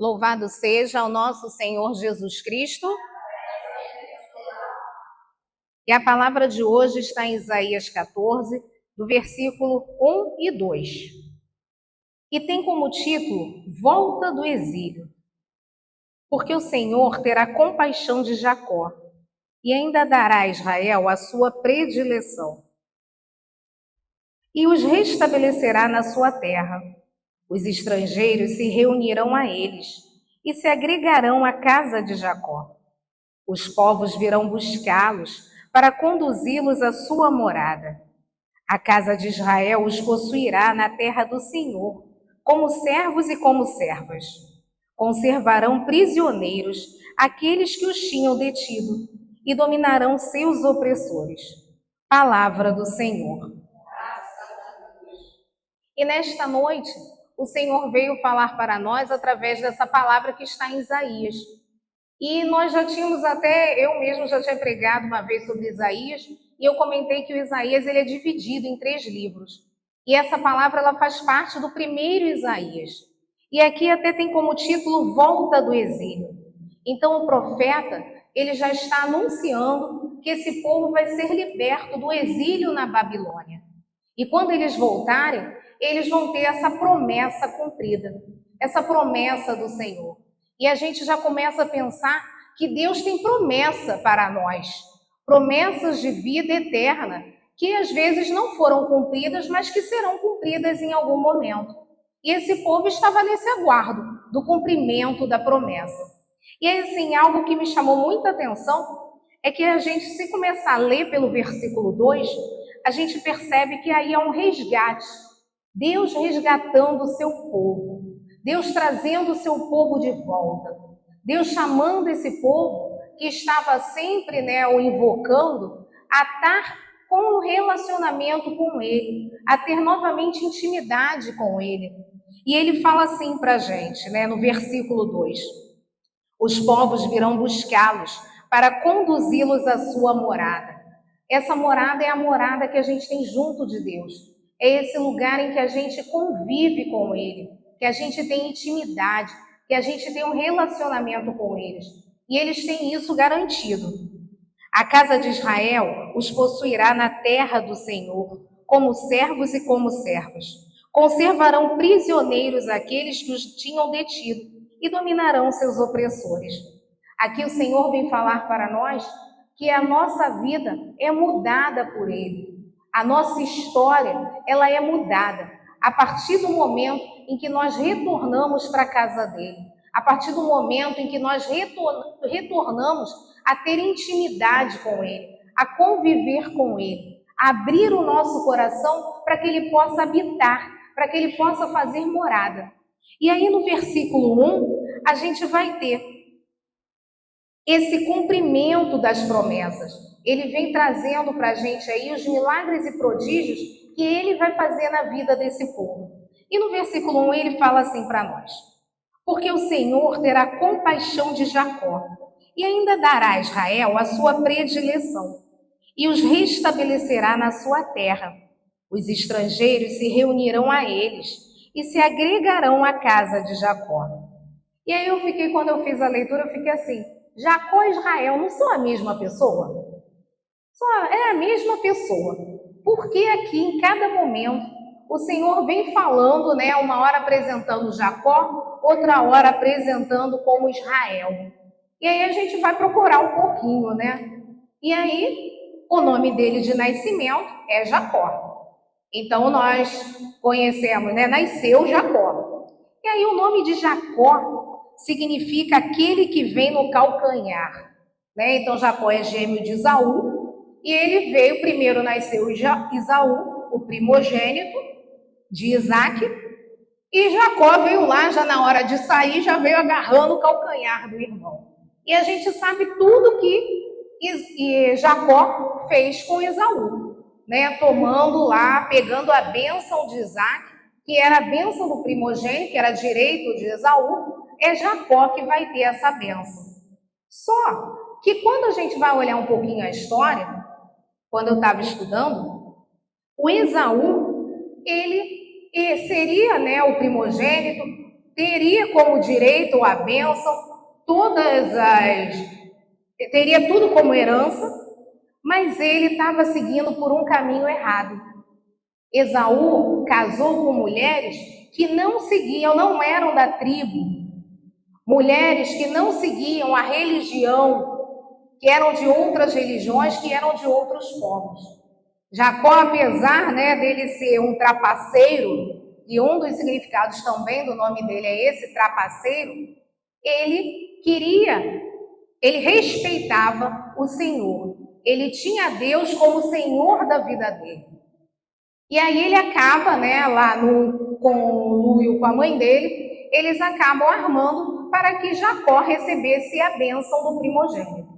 Louvado seja o nosso Senhor Jesus Cristo. E a palavra de hoje está em Isaías 14, do versículo 1 e 2. E tem como título Volta do Exílio. Porque o Senhor terá compaixão de Jacó e ainda dará a Israel a sua predileção. E os restabelecerá na sua terra. Os estrangeiros se reunirão a eles e se agregarão à casa de Jacó. Os povos virão buscá-los para conduzi-los à sua morada. A casa de Israel os possuirá na terra do Senhor, como servos e como servas. Conservarão prisioneiros aqueles que os tinham detido e dominarão seus opressores. Palavra do Senhor. E nesta noite, o Senhor veio falar para nós através dessa palavra que está em Isaías. E nós já tínhamos eu mesmo já tinha pregado uma vez sobre Isaías, e eu comentei que o Isaías ele é dividido em 3 livros. E essa palavra ela faz parte do primeiro Isaías. E aqui até tem como título Volta do Exílio. Então o profeta, ele já está anunciando que esse povo vai ser liberto do exílio na Babilônia. E quando eles voltarem, eles vão ter essa promessa cumprida, essa promessa do Senhor. E a gente já começa a pensar que Deus tem promessa para nós, promessas de vida eterna, que às vezes não foram cumpridas, mas que serão cumpridas em algum momento. E esse povo estava nesse aguardo do cumprimento da promessa. E assim, algo que me chamou muita atenção é que a gente, se começar a ler pelo versículo 2, a gente percebe que aí há um resgate. Deus resgatando o seu povo. Deus trazendo o seu povo de volta. Deus chamando esse povo que estava sempre, o invocando, a estar com um relacionamento com Ele, a ter novamente intimidade com Ele. E Ele fala assim para a gente, no versículo 2. Os povos virão buscá-los para conduzi-los à sua morada. Essa morada é a morada que a gente tem junto de Deus. É esse lugar em que a gente convive com Ele, que a gente tem intimidade, que a gente tem um relacionamento com eles. E eles têm isso garantido. A casa de Israel os possuirá na terra do Senhor, como servos e como servas. Conservarão prisioneiros aqueles que os tinham detido e dominarão seus opressores. Aqui o Senhor vem falar para nós que a nossa vida é mudada por Ele. A nossa história, ela é mudada a partir do momento em que nós retornamos para a casa dele, a partir do momento em que nós retornamos a ter intimidade com ele, a conviver com ele, a abrir o nosso coração para que ele possa habitar, para que ele possa fazer morada. E aí no versículo 1, a gente vai ter esse cumprimento das promessas. Ele vem trazendo para a gente aí os milagres e prodígios que ele vai fazer na vida desse povo. E no versículo 1 ele fala assim para nós: porque o Senhor terá compaixão de Jacó e ainda dará a Israel a sua predileção e os restabelecerá na sua terra. Os estrangeiros se reunirão a eles e se agregarão à casa de Jacó. E aí quando eu fiz a leitura, eu fiquei assim: Jacó e Israel não são a mesma pessoa? É a mesma pessoa. Porque aqui, em cada momento, o Senhor vem falando, uma hora apresentando Jacó, outra hora apresentando como Israel. E aí a gente vai procurar um pouquinho, E aí, o nome dele de nascimento é Jacó. Então, nós conhecemos, Nasceu Jacó. E aí, o nome de Jacó significa aquele que vem no calcanhar. Então, Jacó é gêmeo de Esaú. E ele veio, primeiro nasceu Esaú, o primogênito de Isaac, e Jacó veio lá, já na hora de sair, já veio agarrando o calcanhar do irmão. E a gente sabe tudo que Jacó fez com Esaú, tomando lá, pegando a bênção de Isaac, que era a bênção do primogênito, que era direito de Esaú, é Jacó que vai ter essa bênção. Só que quando a gente vai olhar um pouquinho a história, quando eu estava estudando, o Esaú, ele seria o primogênito, teria como direito a bênção, teria tudo como herança, mas ele estava seguindo por um caminho errado. Esaú casou com mulheres que não seguiam, não eram da tribo, mulheres que não seguiam a religião, que eram de outras religiões, que eram de outros povos. Jacó, apesar, dele ser um trapaceiro, e um dos significados também do nome dele é esse, trapaceiro, ele respeitava o Senhor. Ele tinha Deus como Senhor da vida dele. E aí ele acaba, lá com o Luio, com a mãe dele, eles acabam armando para que Jacó recebesse a bênção do primogênito.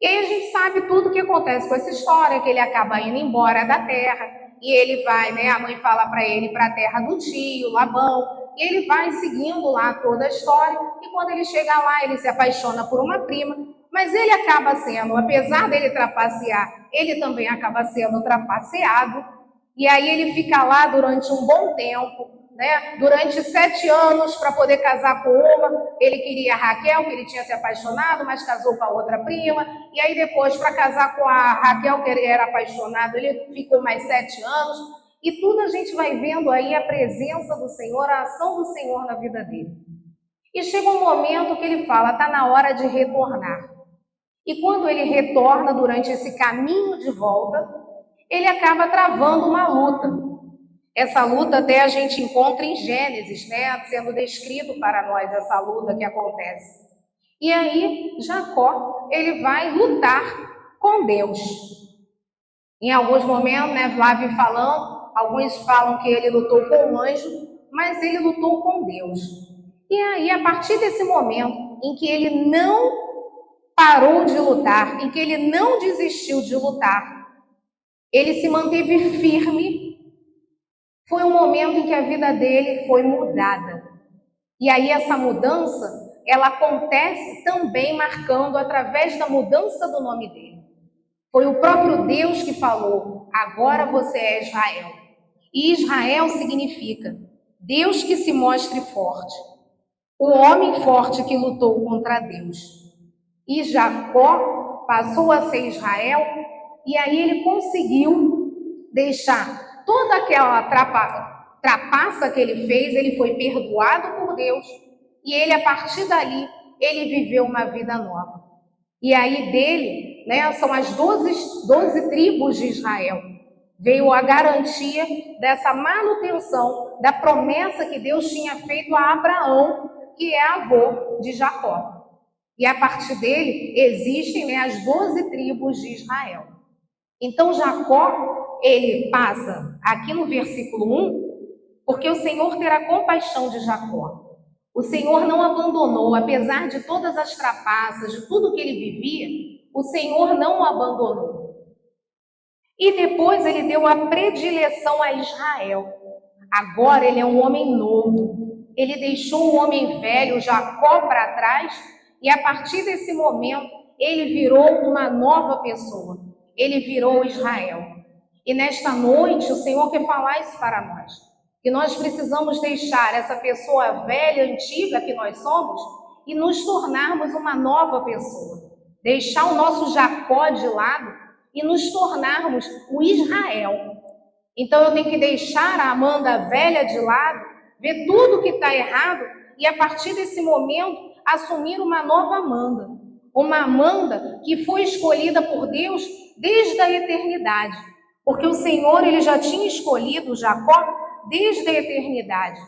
E aí a gente sabe tudo o que acontece com essa história, que ele acaba indo embora da terra, e ele vai, a mãe fala para ele para a terra do tio, Labão, e ele vai seguindo lá toda a história, e quando ele chega lá, ele se apaixona por uma prima, mas ele acaba sendo, apesar dele trapacear, ele também acaba sendo trapaceado, e aí ele fica lá durante um bom tempo, durante 7 anos para poder casar com uma. Ele queria a Raquel, que ele tinha se apaixonado, mas casou com a outra prima. E aí depois, para casar com a Raquel, que ele era apaixonado, ele ficou mais 7 anos. E tudo a gente vai vendo aí a presença do Senhor, a ação do Senhor na vida dele. E chega um momento que ele fala, está na hora de retornar. E quando ele retorna durante esse caminho de volta, ele acaba travando uma luta. Essa luta até a gente encontra em Gênesis, sendo descrito para nós essa luta que acontece. E aí, Jacó, ele vai lutar com Deus. Em alguns momentos, lá vem falando, alguns falam que ele lutou com um anjo, mas ele lutou com Deus. E aí, a partir desse momento em que ele não parou de lutar, em que ele não desistiu de lutar, ele se manteve firme. Foi um momento em que a vida dele foi mudada. E aí essa mudança, ela acontece também marcando através da mudança do nome dele. Foi o próprio Deus que falou, agora você é Israel. E Israel significa Deus que se mostre forte. O homem forte que lutou contra Deus. E Jacó passou a ser Israel, e aí ele conseguiu deixar toda aquela trapaça que ele fez, ele foi perdoado por Deus, e ele, a partir dali, ele viveu uma vida nova. E aí dele, são as 12 tribos de Israel. Veio a garantia dessa manutenção da promessa que Deus tinha feito a Abraão, que é avô de Jacó. E a partir dele, existem as 12 tribos de Israel. Então Jacó, ele passa aqui no versículo 1, porque o Senhor terá compaixão de Jacó. O Senhor não abandonou, apesar de todas as trapaças, de tudo que ele vivia, o Senhor não o abandonou. E depois ele deu a predileção a Israel. Agora ele é um homem novo. Ele deixou o homem velho, Jacó, para trás, e a partir desse momento ele virou uma nova pessoa. Ele virou Israel. E nesta noite o Senhor quer falar isso para nós, que nós precisamos deixar essa pessoa velha, antiga que nós somos e nos tornarmos uma nova pessoa. Deixar o nosso Jacó de lado e nos tornarmos o Israel. Então eu tenho que deixar a Amanda velha de lado, ver tudo que está errado e a partir desse momento assumir uma nova Amanda. Uma Amanda que foi escolhida por Deus desde a eternidade. Porque o Senhor, ele já tinha escolhido Jacó desde a eternidade.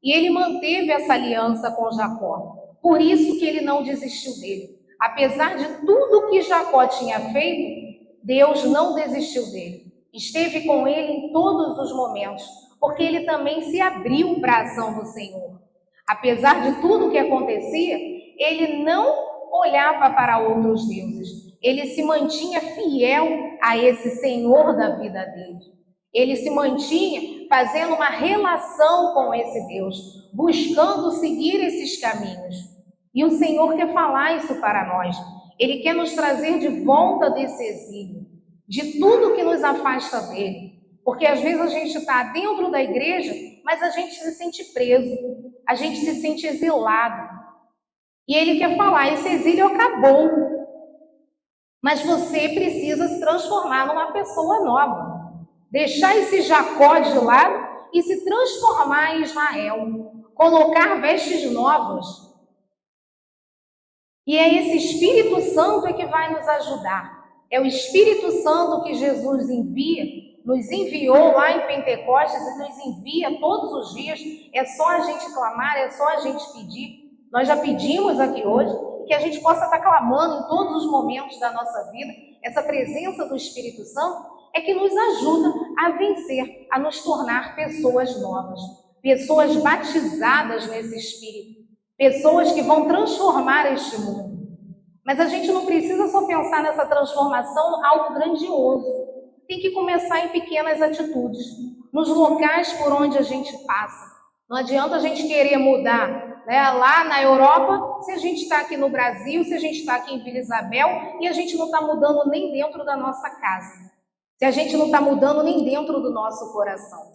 E ele manteve essa aliança com Jacó. Por isso que ele não desistiu dele. Apesar de tudo que Jacó tinha feito, Deus não desistiu dele. Esteve com ele em todos os momentos. Porque ele também se abriu para a ação do Senhor. Apesar de tudo que acontecia, ele não olhava para outros deuses. Ele se mantinha fiel a esse Senhor da vida dele. Ele se mantinha fazendo uma relação com esse Deus, buscando seguir esses caminhos. E o Senhor quer falar isso para nós. Ele quer nos trazer de volta desse exílio, de tudo que nos afasta dele. Porque às vezes a gente está dentro da igreja, mas a gente se sente preso. a gente se sente exilado. E ele quer falar, esse exílio acabou. Mas você precisa se transformar numa pessoa nova. Deixar esse Jacó de lado e se transformar em Israel. Colocar vestes novas. E é esse Espírito Santo que vai nos ajudar. É o Espírito Santo que Jesus envia, nos enviou lá em Pentecostes e nos envia todos os dias. É só a gente clamar, é só a gente pedir. Nós já pedimos aqui hoje que a gente possa estar clamando em todos os momentos da nossa vida. Essa presença do Espírito Santo é que nos ajuda a vencer, a nos tornar pessoas novas, pessoas batizadas nesse Espírito, pessoas que vão transformar este mundo. Mas a gente não precisa só pensar nessa transformação algo grandioso. Tem que começar em pequenas atitudes, nos locais por onde a gente passa. Não adianta a gente querer mudar, né, lá na Europa, se a gente está aqui no Brasil, se a gente está aqui em Vila Isabel e a gente não está mudando nem dentro da nossa casa. Se a gente não está mudando nem dentro do nosso coração.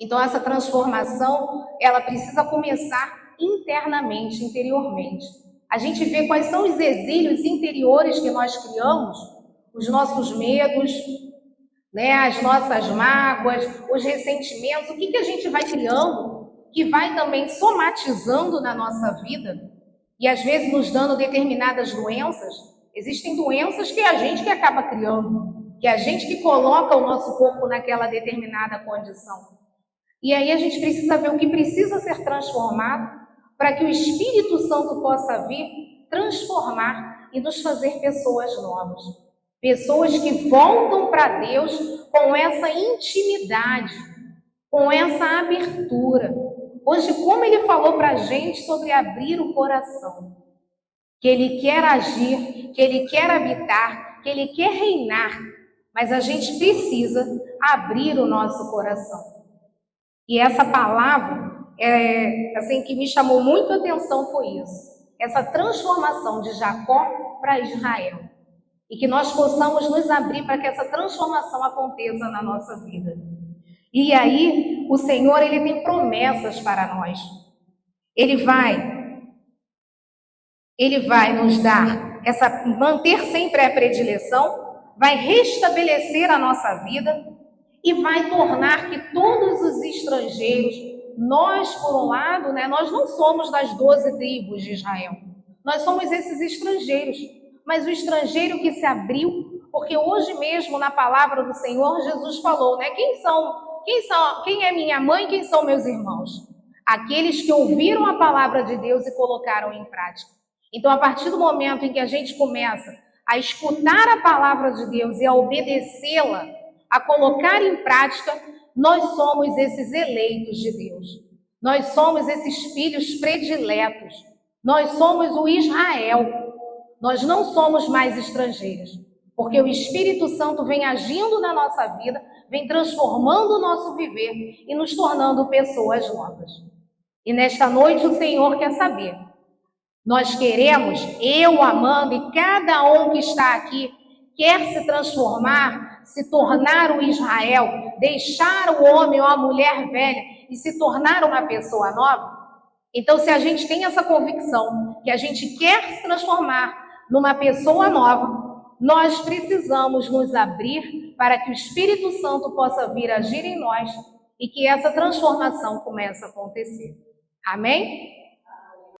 Então essa transformação, ela precisa começar internamente, interiormente. A gente vê quais são os exílios interiores que nós criamos, os nossos medos, né, as nossas mágoas, os ressentimentos, o que a gente vai criando, que vai também somatizando na nossa vida e às vezes nos dando determinadas doenças. Existem doenças que é a gente que acaba criando, que é a gente que coloca o nosso corpo naquela determinada condição. E aí a gente precisa ver o que precisa ser transformado para que o Espírito Santo possa vir transformar e nos fazer pessoas novas. Pessoas que voltam para Deus com essa intimidade, com essa abertura. Hoje, como ele falou para a gente sobre abrir o coração, que ele quer agir, que ele quer habitar, que ele quer reinar, mas a gente precisa abrir o nosso coração. E essa palavra, assim, que me chamou muito a atenção foi isso, essa transformação de Jacó para Israel. E que nós possamos nos abrir para que essa transformação aconteça na nossa vida. E aí, o Senhor, ele tem promessas para nós. Ele vai nos dar, manter sempre a predileção, vai restabelecer a nossa vida e vai tornar que todos os estrangeiros, nós, por um lado, né, nós não somos das 12 tribos de Israel. Nós somos esses estrangeiros. Mas o estrangeiro que se abriu, porque hoje mesmo na palavra do Senhor, Jesus falou, né? Quem é minha mãe e quem são meus irmãos? Aqueles que ouviram a palavra de Deus e colocaram em prática. Então, a partir do momento em que a gente começa a escutar a palavra de Deus e a obedecê-la, a colocar em prática, nós somos esses eleitos de Deus. Nós somos esses filhos prediletos. Nós somos o Israel. Nós não somos mais estrangeiros, porque o Espírito Santo vem agindo na nossa vida, vem transformando o nosso viver e nos tornando pessoas novas. E nesta noite o Senhor quer saber, nós queremos, eu, Amanda e cada um que está aqui, quer se transformar, se tornar o Israel, deixar o homem ou a mulher velha e se tornar uma pessoa nova? Então, se a gente tem essa convicção que a gente quer se transformar numa pessoa nova, nós precisamos nos abrir para que o Espírito Santo possa vir agir em nós e que essa transformação comece a acontecer. Amém?